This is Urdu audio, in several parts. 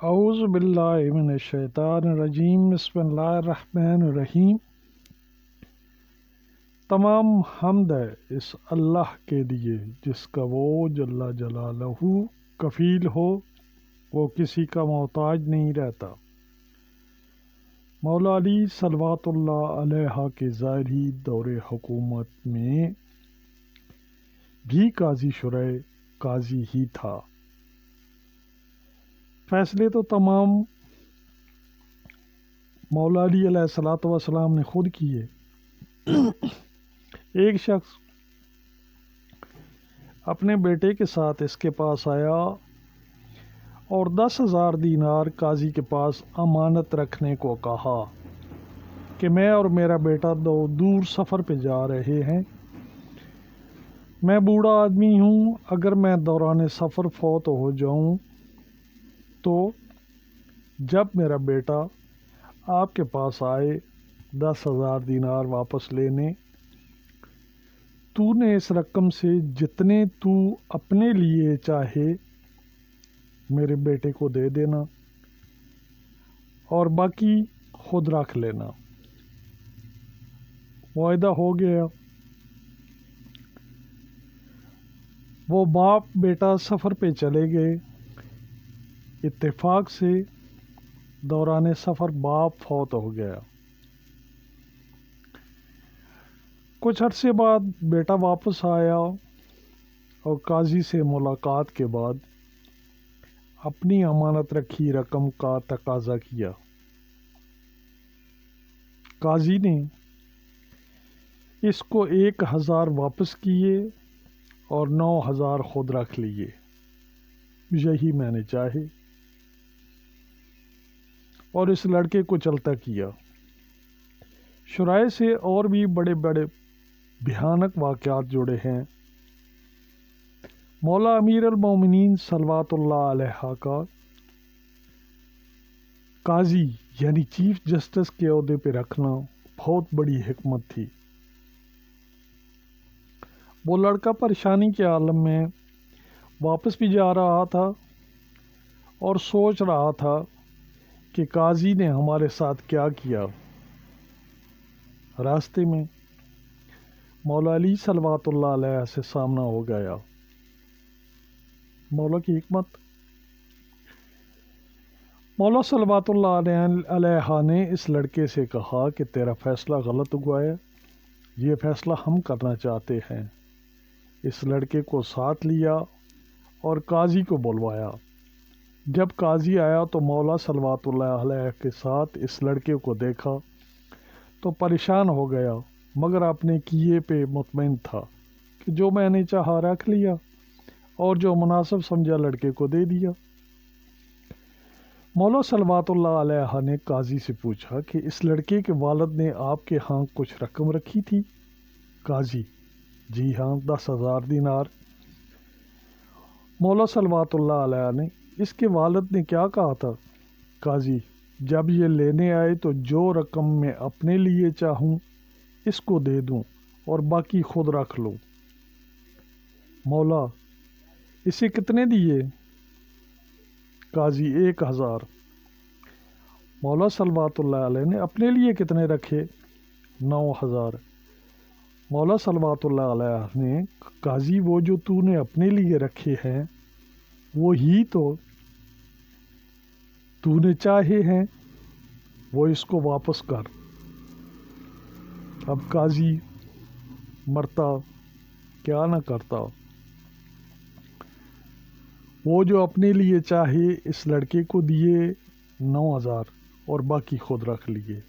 اعوذ باللہ من الشیطان الرجیم، بسم اللہ الرحمن الرحیم۔ تمام حمد ہے اس اللہ کے لیے جس کا وہ جل جلالہ کفیل ہو، وہ کسی کا محتاج نہیں رہتا۔ مولا علی صلوات اللہ علیہ کے ظاہری دور حکومت میں بھی قاضی شرح قاضی ہی تھا۔ فیصلے تو تمام مولا علی علیہ الصلوۃ والسلام نے خود کیے۔ ایک شخص اپنے بیٹے کے ساتھ اس کے پاس آیا اور 10,000 دینار قاضی کے پاس امانت رکھنے کو کہا کہ میں اور میرا بیٹا دور سفر پہ جا رہے ہیں۔ میں بوڑھا آدمی ہوں، اگر میں دوران سفر فوت ہو جاؤں تو جب میرا بیٹا آپ کے پاس آئے 10,000 دینار واپس لینے، تو نے اس رقم سے جتنے تو اپنے لیے چاہے میرے بیٹے کو دے دینا اور باقی خود رکھ لینا۔ معاہدہ ہو گیا۔ وہ باپ بیٹا سفر پہ چلے گئے۔ اتفاق سے دوران سفر باپ فوت ہو گیا۔ کچھ عرصے بعد بیٹا واپس آیا اور قاضی سے ملاقات کے بعد اپنی امانت رکھی رقم کا تقاضا کیا۔ قاضی نے اس کو 1,000 واپس کیے اور 9,000 خود رکھ لیے۔ یہی میں نے چاہے اور اس لڑکے کو چلتا کیا۔ شرائع سے اور بھی بڑے بڑے بھیانک واقعات جڑے ہیں۔ مولا امیر المومنین صلوات اللہ علیہ کا قاضی یعنی چیف جسٹس کے عہدے پہ رکھنا بہت بڑی حکمت تھی۔ وہ لڑکا پریشانی کے عالم میں واپس بھی جا رہا تھا اور سوچ رہا تھا کہ قاضی نے ہمارے ساتھ کیا کیا۔ راستے میں مولا علی صلوات اللہ علیہ سے سامنا ہو گیا۔ مولا کی حکمت، مولا صلوات اللہ علیہ نے اس لڑکے سے کہا کہ تیرا فیصلہ غلط ہوا ہے، یہ فیصلہ ہم کرنا چاہتے ہیں۔ اس لڑکے کو ساتھ لیا اور قاضی کو بلوایا۔ جب قاضی آیا تو مولا صلوات اللہ علیہ کے ساتھ اس لڑکے کو دیکھا تو پریشان ہو گیا، مگر اپنے کیے پہ مطمئن تھا کہ جو میں نے چاہا رکھ لیا اور جو مناسب سمجھا لڑکے کو دے دیا۔ مولا صلوات اللہ علیہ نے قاضی سے پوچھا کہ اس لڑکے کے والد نے آپ کے ہاں کچھ رقم رکھی تھی؟ قاضی: جی ہاں، 10,000 دینار۔ مولا صلوات اللہ علیہ نے: اس کے والد نے کیا کہا تھا؟ قاضی: جب یہ لینے آئے تو جو رقم میں اپنے لیے چاہوں اس کو دے دوں اور باقی خود رکھ لوں۔ مولا: اسے کتنے دیے؟ قاضی: 1,000۔ مولا صلوات اللہ علیہ نے: اپنے لیے کتنے رکھے؟ 9,000۔ مولا صلوات اللہ علیہ نے: قاضی وہ جو تو نے اپنے لیے رکھے ہیں وہی تو نے چاہے ہیں، وہ اس کو واپس کر۔ اب قاضی مرتا کیا نہ کرتا، وہ جو اپنے لیے چاہے اس لڑکے کو دیے 9,000 اور باقی خود رکھ لیے۔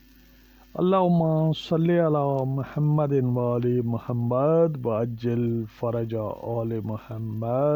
اللہم صلی علی محمد و آل محمد وعجل فرج آل محمد۔